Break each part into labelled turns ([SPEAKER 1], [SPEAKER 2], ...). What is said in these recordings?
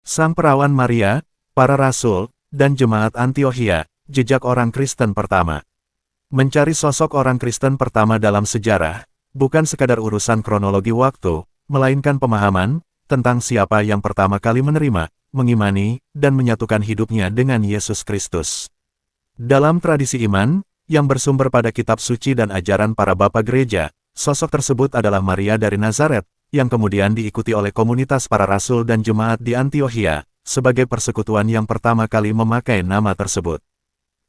[SPEAKER 1] Sang Perawan Maria, para Rasul, dan Jemaat Antiokhia, jejak orang Kristen pertama. Mencari sosok orang Kristen pertama dalam sejarah, bukan sekadar urusan kronologi waktu, melainkan pemahaman tentang siapa yang pertama kali menerima, mengimani, dan menyatukan hidupnya dengan Yesus Kristus. Dalam tradisi iman, yang bersumber pada kitab suci dan ajaran para bapa gereja, sosok tersebut adalah Maria dari Nazaret, yang kemudian diikuti oleh komunitas para rasul dan jemaat di Antiokhia, sebagai persekutuan yang pertama kali memakai nama tersebut.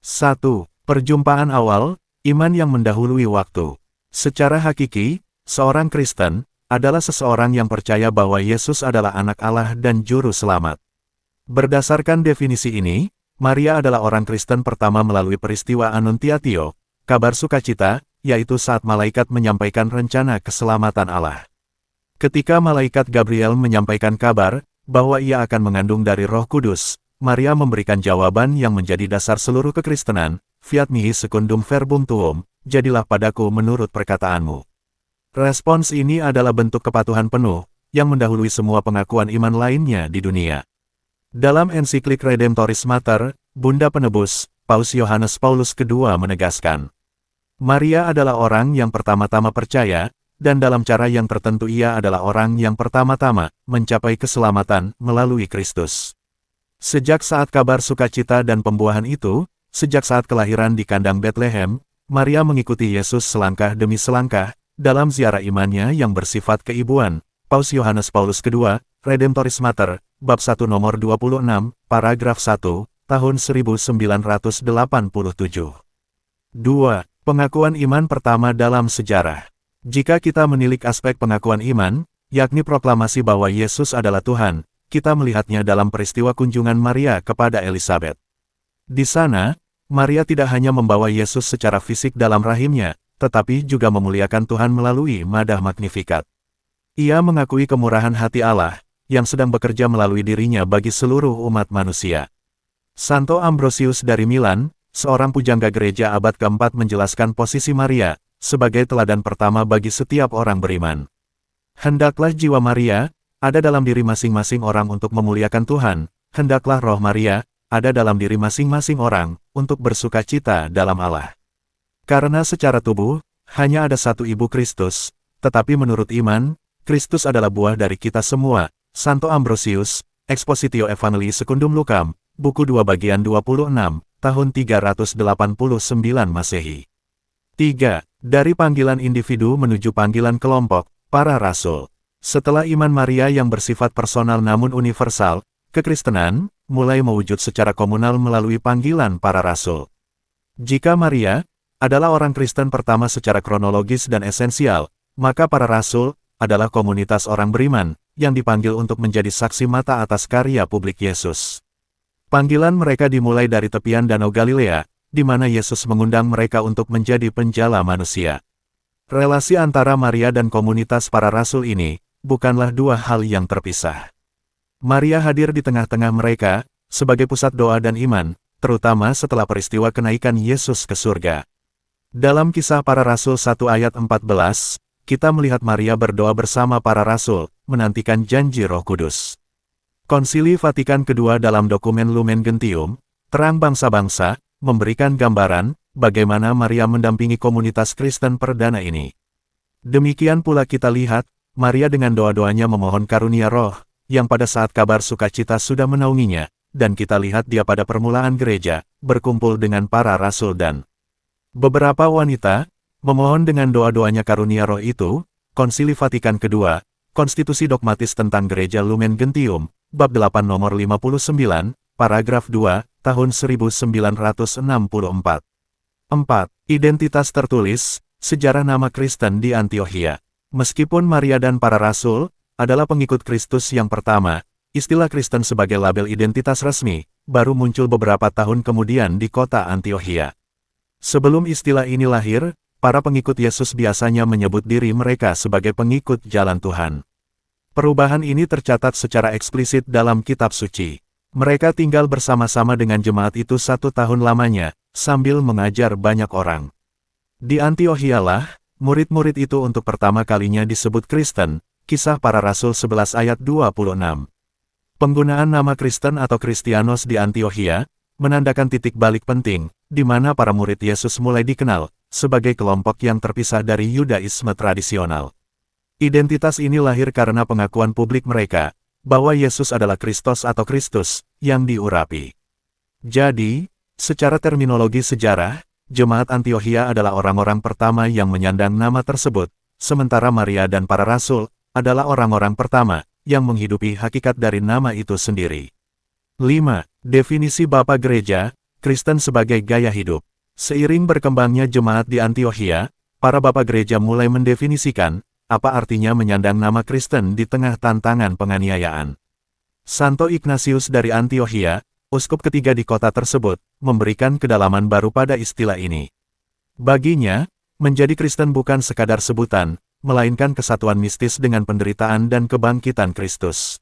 [SPEAKER 1] 1. Perjumpaan awal, iman yang mendahului waktu. Secara hakiki, seorang Kristen adalah seseorang yang percaya bahwa Yesus adalah anak Allah dan juru selamat. Berdasarkan definisi ini, Maria adalah orang Kristen pertama melalui peristiwa Annunciatio, kabar sukacita, yaitu saat malaikat menyampaikan rencana keselamatan Allah. Ketika malaikat Gabriel menyampaikan kabar bahwa ia akan mengandung dari Roh Kudus, Maria memberikan jawaban yang menjadi dasar seluruh kekristenan, fiat mihi secundum verbum tuum, jadilah padaku menurut perkataanmu. Respons ini adalah bentuk kepatuhan penuh, yang mendahului semua pengakuan iman lainnya di dunia. Dalam ensiklik Redemptoris Mater, Bunda Penebus, Paus Yohanes Paulus II menegaskan, Maria adalah orang yang pertama-tama percaya, dan dalam cara yang tertentu ia adalah orang yang pertama-tama mencapai keselamatan melalui Kristus. Sejak saat kabar sukacita dan pembuahan itu, sejak saat kelahiran di kandang Bethlehem, Maria mengikuti Yesus selangkah demi selangkah, dalam ziarah imannya yang bersifat keibuan. Paus Yohanes Paulus II, Redemptoris Mater, bab 1 nomor 26, paragraf 1, tahun 1987. 2. Pengakuan iman pertama dalam sejarah. Jika kita menilik aspek pengakuan iman, yakni proklamasi bahwa Yesus adalah Tuhan, kita melihatnya dalam peristiwa kunjungan Maria kepada Elizabeth. Di sana, Maria tidak hanya membawa Yesus secara fisik dalam rahimnya, tetapi juga memuliakan Tuhan melalui madah Magnificat. Ia mengakui kemurahan hati Allah, yang sedang bekerja melalui dirinya bagi seluruh umat manusia. Santo Ambrosius dari Milan, seorang pujangga gereja abad keempat menjelaskan posisi Maria sebagai teladan pertama bagi setiap orang beriman. Hendaklah jiwa Maria ada dalam diri masing-masing orang untuk memuliakan Tuhan, hendaklah roh Maria ada dalam diri masing-masing orang untuk bersukacita dalam Allah. Karena secara tubuh, hanya ada satu ibu Kristus, tetapi menurut iman, Kristus adalah buah dari kita semua. Santo Ambrosius, Expositio Evangelii Secundum Lucam, buku 2 bagian 26, tahun 389 Masehi. 3. Dari panggilan individu menuju panggilan kelompok, para rasul. Setelah iman Maria yang bersifat personal namun universal, kekristenan mulai mewujud secara komunal melalui panggilan para rasul. Jika Maria adalah orang Kristen pertama secara kronologis dan esensial, maka para rasul adalah komunitas orang beriman yang dipanggil untuk menjadi saksi mata atas karya publik Yesus. Panggilan mereka dimulai dari tepian Danau Galilea, di mana Yesus mengundang mereka untuk menjadi penjala manusia. Relasi antara Maria dan komunitas para rasul ini bukanlah dua hal yang terpisah. Maria hadir di tengah-tengah mereka sebagai pusat doa dan iman, terutama setelah peristiwa kenaikan Yesus ke surga. Dalam Kisah Para Rasul 1 ayat 14, kita melihat Maria berdoa bersama para rasul, menantikan janji Roh Kudus. Konsili Vatikan II dalam dokumen Lumen Gentium, Terang Bangsa-Bangsa, memberikan gambaran bagaimana Maria mendampingi komunitas Kristen perdana ini. Demikian pula kita lihat, Maria dengan doa-doanya memohon karunia roh, yang pada saat kabar sukacita sudah menaunginya, dan kita lihat dia pada permulaan gereja, berkumpul dengan para rasul dan beberapa wanita, memohon dengan doa-doanya karunia roh itu. Konsili Vatikan II, Konstitusi Dogmatis tentang Gereja Lumen Gentium, bab 8 nomor 59, paragraf 2, tahun 1964. 4. Identitas tertulis, sejarah nama Kristen di Antiokhia. Meskipun Maria dan para rasul adalah pengikut Kristus yang pertama, istilah Kristen sebagai label identitas resmi baru muncul beberapa tahun kemudian di kota Antiokhia. Sebelum istilah ini lahir, para pengikut Yesus biasanya menyebut diri mereka sebagai pengikut jalan Tuhan. Perubahan ini tercatat secara eksplisit dalam kitab suci. Mereka tinggal bersama-sama dengan jemaat itu 1 tahun lamanya, sambil mengajar banyak orang. Di Antiokhia lah, murid-murid itu untuk pertama kalinya disebut Kristen, Kisah Para Rasul 11 ayat 26. Penggunaan nama Kristen atau Kristianos di Antiokhia menandakan titik balik penting, di mana para murid Yesus mulai dikenal sebagai kelompok yang terpisah dari Yudaisme tradisional. Identitas ini lahir karena pengakuan publik mereka bahwa Yesus adalah Kristos atau Kristus yang diurapi. Jadi, secara terminologi sejarah, jemaat Antiokhia adalah orang-orang pertama yang menyandang nama tersebut, sementara Maria dan para rasul adalah orang-orang pertama yang menghidupi hakikat dari nama itu sendiri. 5. Definisi Bapa Gereja, Kristen sebagai gaya hidup. Seiring berkembangnya jemaat di Antiokhia, para bapa gereja mulai mendefinisikan apa artinya menyandang nama Kristen di tengah tantangan penganiayaan. Santo Ignatius dari Antiokhia, uskup ketiga di kota tersebut, memberikan kedalaman baru pada istilah ini. Baginya, menjadi Kristen bukan sekadar sebutan, melainkan kesatuan mistis dengan penderitaan dan kebangkitan Kristus.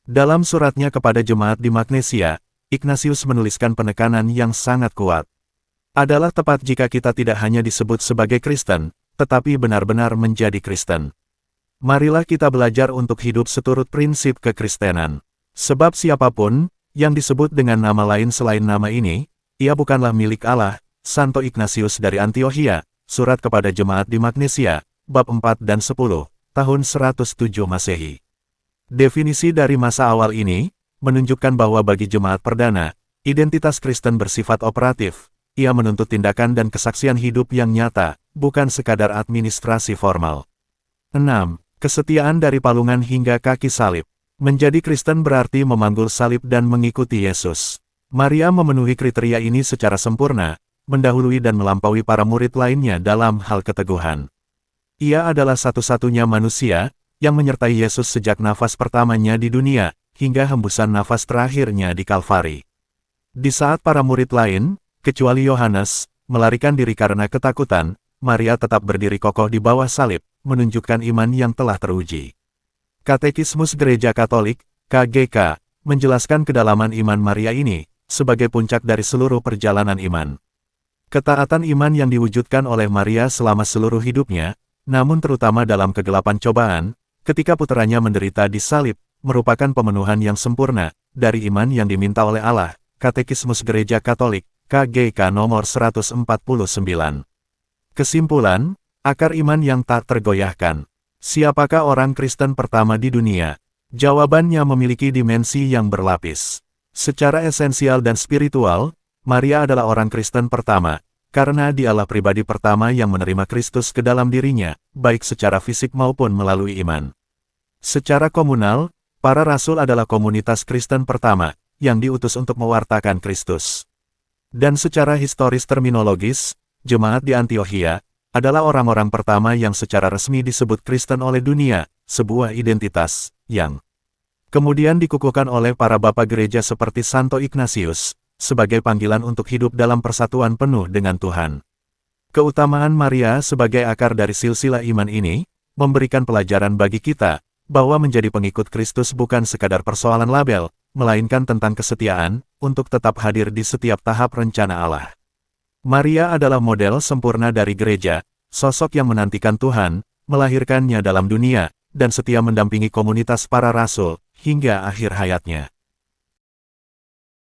[SPEAKER 1] Dalam suratnya kepada jemaat di Magnesia, Ignatius menuliskan penekanan yang sangat kuat. Adalah tepat jika kita tidak hanya disebut sebagai Kristen, tetapi benar-benar menjadi Kristen. Marilah kita belajar untuk hidup seturut prinsip kekristenan. Sebab siapapun yang disebut dengan nama lain selain nama ini, ia bukanlah milik Allah. Santo Ignatius dari Antiokhia, surat kepada jemaat di Magnesia, bab 4 dan 10, tahun 107 Masehi. Definisi dari masa awal ini menunjukkan bahwa bagi jemaat perdana, identitas Kristen bersifat operatif. Ia menuntut tindakan dan kesaksian hidup yang nyata, bukan sekadar administrasi formal. 6. Kesetiaan dari palungan hingga kaki salib. Menjadi Kristen berarti memanggul salib dan mengikuti Yesus. Maria memenuhi kriteria ini secara sempurna, mendahului dan melampaui para murid lainnya dalam hal keteguhan. Ia adalah satu-satunya manusia yang menyertai Yesus sejak nafas pertamanya di dunia, hingga hembusan nafas terakhirnya di Kalvari. Di saat para murid lain, kecuali Yohanes, melarikan diri karena ketakutan, Maria tetap berdiri kokoh di bawah salib, menunjukkan iman yang telah teruji. Katekismus Gereja Katolik, KGK, menjelaskan kedalaman iman Maria ini, sebagai puncak dari seluruh perjalanan iman. Ketaatan iman yang diwujudkan oleh Maria selama seluruh hidupnya, namun terutama dalam kegelapan cobaan, ketika putranya menderita di salib, merupakan pemenuhan yang sempurna dari iman yang diminta oleh Allah. Katekismus Gereja Katolik, KGK nomor 149. Kesimpulan, akar iman yang tak tergoyahkan. Siapakah orang Kristen pertama di dunia? Jawabannya memiliki dimensi yang berlapis. Secara esensial dan spiritual, Maria adalah orang Kristen pertama, karena dialah pribadi pertama yang menerima Kristus ke dalam dirinya, baik secara fisik maupun melalui iman. Secara komunal, para rasul adalah komunitas Kristen pertama, yang diutus untuk mewartakan Kristus. Dan secara historis terminologis, jemaat di Antiokhia adalah orang-orang pertama yang secara resmi disebut Kristen oleh dunia, sebuah identitas yang kemudian dikukuhkan oleh para bapa gereja seperti Santo Ignatius, sebagai panggilan untuk hidup dalam persatuan penuh dengan Tuhan. Keutamaan Maria sebagai akar dari silsilah iman ini, memberikan pelajaran bagi kita, bahwa menjadi pengikut Kristus bukan sekadar persoalan label, melainkan tentang kesetiaan, untuk tetap hadir di setiap tahap rencana Allah. Maria adalah model sempurna dari gereja, sosok yang menantikan Tuhan, melahirkannya dalam dunia, dan setia mendampingi komunitas para rasul, hingga akhir hayatnya.